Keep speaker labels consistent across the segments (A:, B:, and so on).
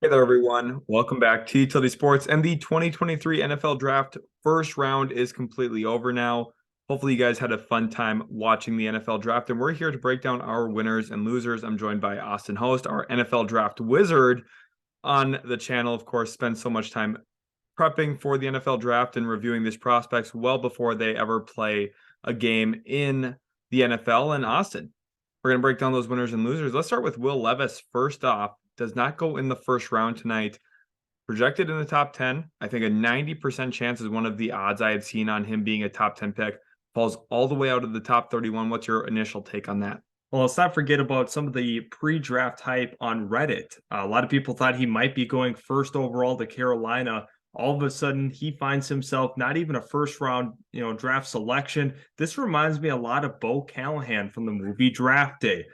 A: Hey there, everyone. Welcome back to Utility Sports. And the 2023 NFL Draft first round is completely over now. Hopefully, you guys had a fun time watching the NFL Draft. And we're here to break down our winners and losers. I'm joined by Austin Host, our NFL Draft wizard on the channel. Of course, spends so much time prepping for the NFL Draft and reviewing these prospects well before they ever play a game in the NFL. And Austin, we're going to break down those winners and losers. Let's start with Will Levis first off. Does not go in the first round tonight. Projected in the top 10. I think a 90% chance is one of the odds I had seen on him being a top 10 pick. Falls all the way out of the top 31. What's your initial take on that?
B: Well, let's not forget about some of the pre-draft hype on Reddit. A lot of people thought he might be going first overall to Carolina. All of a sudden, he finds himself not even a first round, draft selection. This reminds me a lot of Bo Callahan from the movie Draft Day.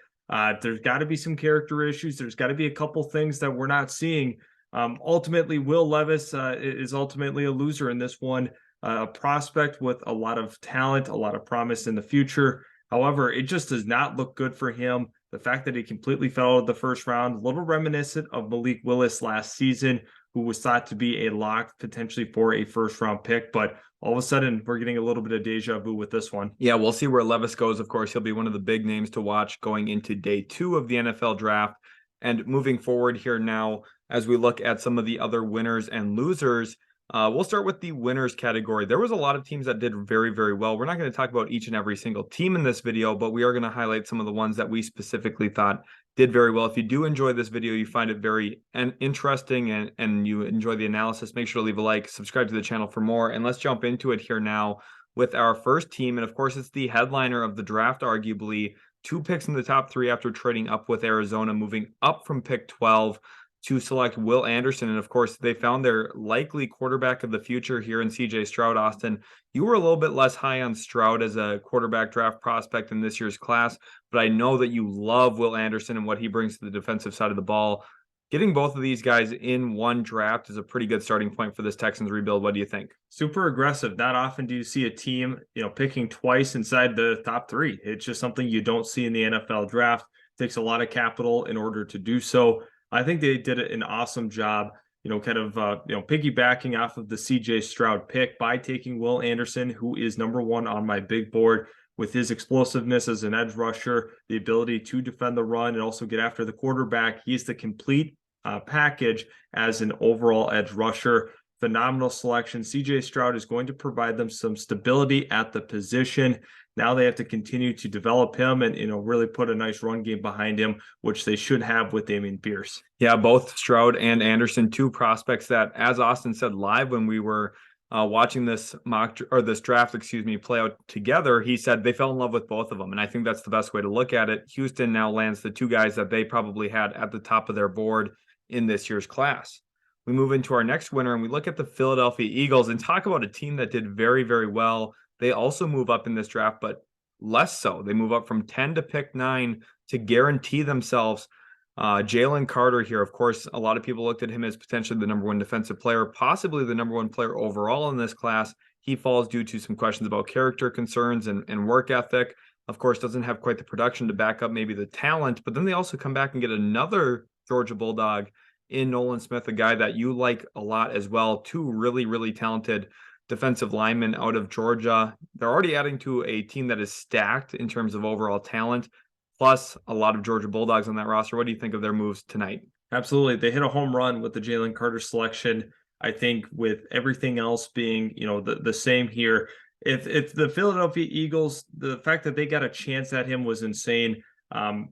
B: There's got to be some character issues. There's got to be a couple things that we're not seeing. Ultimately, Will Levis is ultimately a loser in this one. A prospect with a lot of talent, a lot of promise in the future. However, it just does not look good for him. The fact that he completely fell out of the first round, a little reminiscent of Malik Willis last season, who was thought to be a lock potentially for a first round pick. But all of a sudden, we're getting a little bit of deja vu with this one.
A: Yeah, we'll see where Levis goes. Of course, he'll be one of the big names to watch going into day 2 of the NFL Draft. And moving forward here now, as we look at some of the other winners and losers, we'll start with the winners category. There was a lot of teams that did very, very well. We're not going to talk about each and every single team in this video, but we are going to highlight some of the ones that we specifically thought did very well. If you do enjoy this video, you find it very interesting and you enjoy the analysis, make sure to leave a like, subscribe to the channel for more. And let's jump into it here now with our first team. And of course, it's the headliner of the draft, arguably 2 picks in the top 3 after trading up with Arizona, moving up from pick 12 to select Will Anderson. And of course, they found their likely quarterback of the future here in CJ Stroud. Austin, you were a little bit less high on Stroud as a quarterback draft prospect in this year's class, but I know that you love Will Anderson and what he brings to the defensive side of the ball. Getting both of these guys in one draft is a pretty good starting point for this Texans rebuild. What do you think?
B: Super aggressive. Not often do you see a team, picking twice inside the top 3. It's just something you don't see in the NFL draft. It takes a lot of capital in order to do so. I think they did an awesome job, piggybacking off of the CJ Stroud pick by taking Will Anderson, who is number 1 on my big board with his explosiveness as an edge rusher, the ability to defend the run and also get after the quarterback. He's the complete package as an overall edge rusher. Phenomenal selection. CJ Stroud is going to provide them some stability at the position. Now they have to continue to develop him and, really put a nice run game behind him, which they should have with Dameon Pierce.
A: Yeah, both Stroud and Anderson, 2 prospects that, as Austin said live when we were watching this this draft, play out together, he said they fell in love with both of them. And I think that's the best way to look at it. Houston now lands the 2 guys that they probably had at the top of their board in this year's class. We move into our next winner and we look at the Philadelphia Eagles and talk about a team that did very, very well. They also move up in this draft, but less so. They move up from 10 to pick 9 to guarantee themselves Jalen Carter here. Of course, a lot of people looked at him as potentially the number 1 defensive player, possibly the number 1 player overall in this class. He falls due to some questions about character concerns and work ethic. Of course, doesn't have quite the production to back up maybe the talent, but then they also come back and get another Georgia Bulldog in Nolan Smith, a guy that you like a lot as well. 2 really, really talented defensive linemen out of Georgia. They're already adding to a team that is stacked in terms of overall talent, plus a lot of Georgia Bulldogs on that roster. What do you think of their moves tonight?
B: Absolutely. They hit a home run with the Jalen Carter selection. I think with everything else being, the same here, if the Philadelphia Eagles, the fact that they got a chance at him was insane.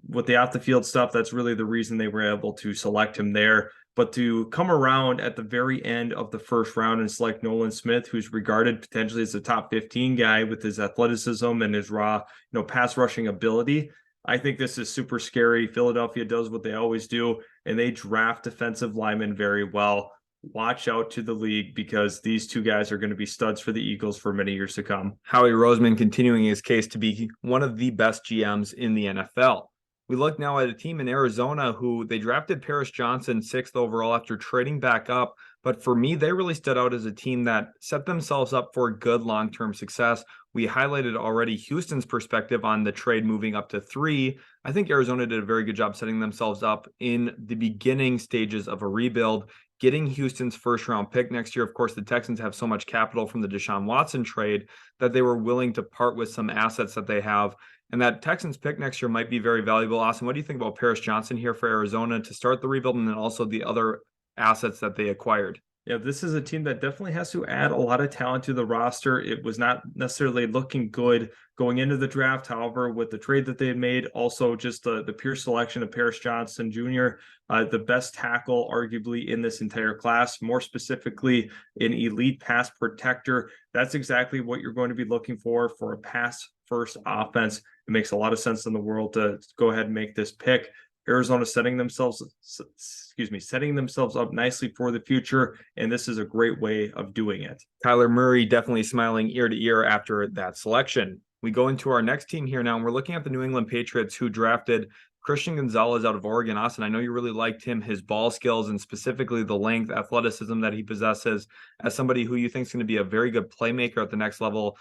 B: With the off the field stuff, that's really the reason they were able to select him there. But to come around at the very end of the first round and select Nolan Smith, who's regarded potentially as a top 15 guy with his athleticism and his raw, pass rushing ability, I think this is super scary. Philadelphia does what they always do, and they draft defensive linemen very well. Watch out to the league because these 2 guys are going to be studs for the Eagles for many years to come.
A: Howie Roseman continuing his case to be one of the best GMs in the NFL. We look now at a team in Arizona who they drafted Paris Johnson 6th overall after trading back up. But for me, they really stood out as a team that set themselves up for good long-term success. We highlighted already Houston's perspective on the trade moving up to 3. I think Arizona did a very good job setting themselves up in the beginning stages of a rebuild, getting Houston's first round pick next year. Of course, the Texans have so much capital from the Deshaun Watson trade that they were willing to part with some assets that they have. And that Texans pick next year might be very valuable. Austin, what do you think about Paris Johnson here for Arizona to start the rebuild and then also the other assets that they acquired?
B: Yeah, this is a team that definitely has to add a lot of talent to the roster. It was not necessarily looking good going into the draft. However, with the trade that they had made, also just the pure selection of Paris Johnson Jr., the best tackle arguably in this entire class, more specifically an elite pass protector. That's exactly what you're going to be looking for a pass first offense. It makes a lot of sense in the world to go ahead and make this pick. Arizona setting themselves up nicely for the future, and this is a great way of doing it.
A: Kyler Murray definitely smiling ear to ear after that selection. We go into our next team here now, and we're looking at the New England Patriots, who drafted Christian Gonzalez out of Oregon. Austin, I know you really liked him, his ball skills, and specifically the length, athleticism that he possesses. As somebody who you think is going to be a very good playmaker at the next level,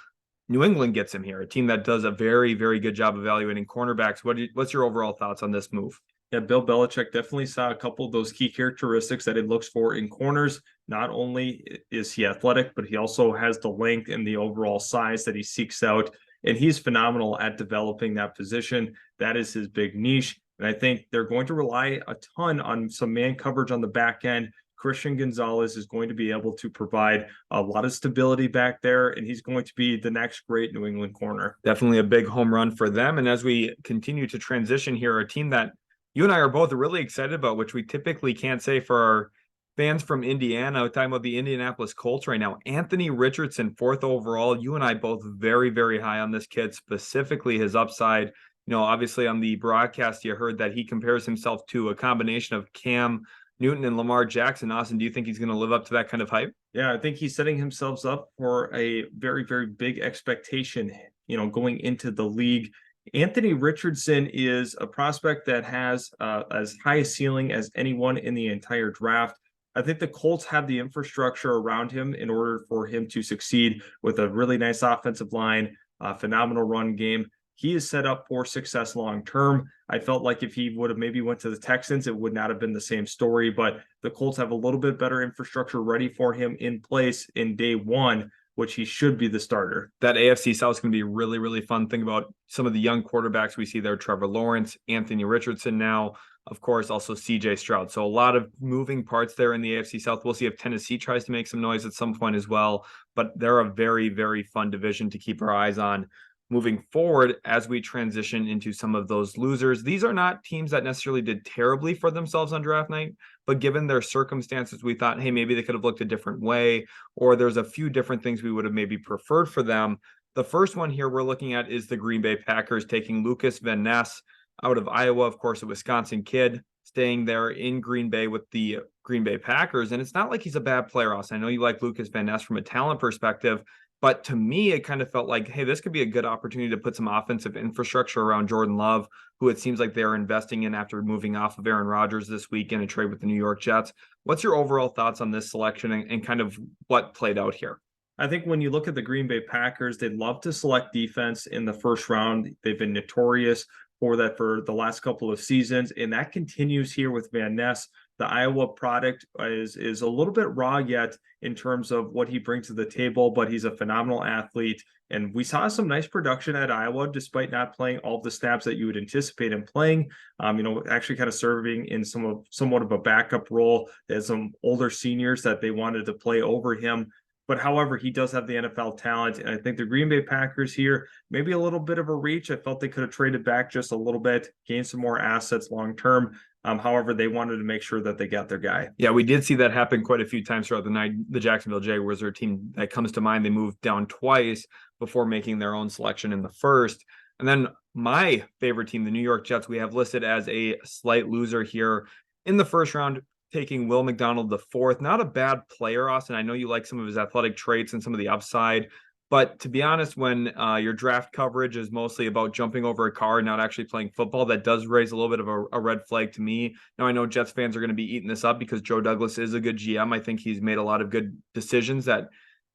A: New England gets him here, a team that does a very, very good job evaluating cornerbacks. What's your overall thoughts on this move?
B: Yeah, Bill Belichick definitely saw a couple of those key characteristics that he looks for in corners. Not only is he athletic, but he also has the length and the overall size that he seeks out. And he's phenomenal at developing that position. That is his big niche. And I think they're going to rely a ton on some man coverage on the back end. Christian Gonzalez is going to be able to provide a lot of stability back there, and he's going to be the next great New England corner.
A: Definitely a big home run for them. And as we continue to transition here, a team that you and I are both really excited about, which we typically can't say for our fans from Indiana. We're talking about the Indianapolis Colts right now. Anthony Richardson, 4th overall. You and I both very, very high on this kid, specifically his upside. Obviously on the broadcast, you heard that he compares himself to a combination of Cam Newton and Lamar Jackson. Austin, do you think he's going to live up to that kind of hype?
B: Yeah, I think he's setting himself up for a very, very big expectation, going into the league. Anthony Richardson is a prospect that has as high a ceiling as anyone in the entire draft. I think the Colts have the infrastructure around him in order for him to succeed with a really nice offensive line, phenomenal run game. He is set up for success long term. I felt like if he would have maybe went to the Texans, it would not have been the same story, but the Colts have a little bit better infrastructure ready for him in place in day one, which he should be the starter.
A: That AFC South is going to be really, really fun. Think about some of the young quarterbacks we see there: Trevor Lawrence, Anthony Richardson now, of course, also CJ Stroud. So a lot of moving parts there in the AFC South. We'll see if Tennessee tries to make some noise at some point as well, but they're a very, very fun division to keep our eyes on moving forward as we transition into some of those losers. These are not teams that necessarily did terribly for themselves on draft night, but given their circumstances, we thought, hey, maybe they could have looked a different way, or there's a few different things we would have maybe preferred for them. The first one here we're looking at is the Green Bay Packers taking Lucas Van Ness out of Iowa, of course, a Wisconsin kid, staying there in Green Bay with the Green Bay Packers. And it's not like he's a bad player, Austin. I know you like Lucas Van Ness from a talent perspective, but to me, it kind of felt like, hey, this could be a good opportunity to put some offensive infrastructure around Jordan Love, who it seems like they are investing in after moving off of Aaron Rodgers this week in a trade with the New York Jets. What's your overall thoughts on this selection and kind of what played out here?
B: I think when you look at the Green Bay Packers, they'd love to select defense in the first round. They've been notorious for that for the last couple of seasons, and that continues here with Van Ness. The Iowa product is a little bit raw yet in terms of what he brings to the table, but he's a phenomenal athlete. And we saw some nice production at Iowa, despite not playing all the snaps that you would anticipate him playing. Actually kind of serving in somewhat of a backup role. There's some older seniors that they wanted to play over him. But however, he does have the NFL talent. And I think the Green Bay Packers here, maybe a little bit of a reach. I felt they could have traded back just a little bit, gained some more assets long term. However, they wanted to make sure that they got their guy.
A: Yeah, we did see that happen quite a few times throughout the night. The Jacksonville Jaguars are a team that comes to mind. They moved down twice before making their own selection in the first. And then my favorite team, the New York Jets, we have listed as a slight loser here in the first round, taking Will McDonald the fourth. Not a bad player, Austin. I know you like some of his athletic traits and some of the upside. But to be honest, when your draft coverage is mostly about jumping over a car and not actually playing football, that does raise a little bit of a red flag to me. Now, I know Jets fans are going to be eating this up because Joe Douglas is a good GM. I think he's made a lot of good decisions that,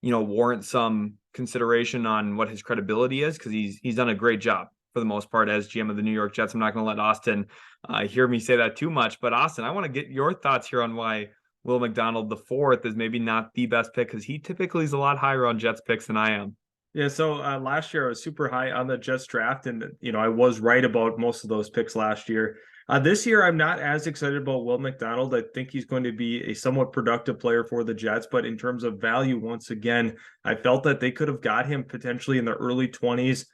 A: warrant some consideration on what his credibility is, because he's done a great job. for the most part as GM of the New York Jets. I'm not going to let Austin hear me say that too much. But Austin, I want to get your thoughts here on why Will McDonald the fourth is maybe not the best pick, because he typically is a lot higher on Jets picks than I am.
B: Yeah, so last year I was super high on the Jets draft, and I was right about most of those picks last year. This year I'm not as excited about Will McDonald. I think he's going to be a somewhat productive player for the Jets, but in terms of value, once again, I felt that they could have got him potentially in the early 20s,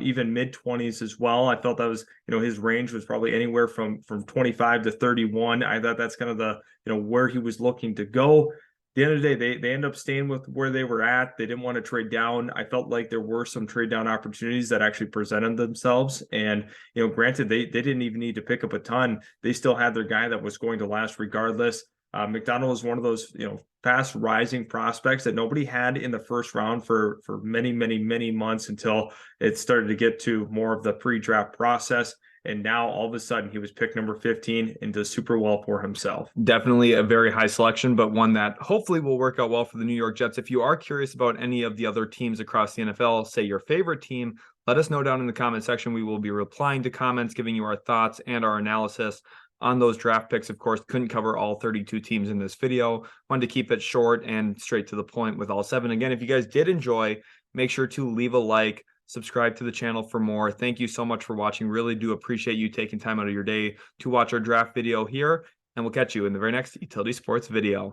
B: even mid 20s as well. I felt that was, his range was probably anywhere from 25 to 31. I thought that's kind of the, where he was looking to go. The end of the day, they end up staying with where they were at. They didn't want to trade down. I felt like there were some trade down opportunities that actually presented themselves. And, granted, they didn't even need to pick up a ton. They still had their guy that was going to last regardless. McDonald was one of those, fast rising prospects that nobody had in the first round for many, many, many months until it started to get to more of the pre-draft process. And now all of a sudden he was picked number 15 and does super well for himself.
A: Definitely a very high selection, but one that hopefully will work out well for the New York Jets. If you are curious about any of the other teams across the NFL, say your favorite team, let us know down in the comment section. We will be replying to comments, giving you our thoughts and our analysis on those draft picks. Of course, couldn't cover all 32 teams in this video. Wanted to keep it short and straight to the point with all 7. Again, if you guys did enjoy, make sure to leave a like, subscribe to the channel for more. Thank you so much for watching. Really do appreciate you taking time out of your day to watch our draft video here, and we'll catch you in the very next Utility Sports video.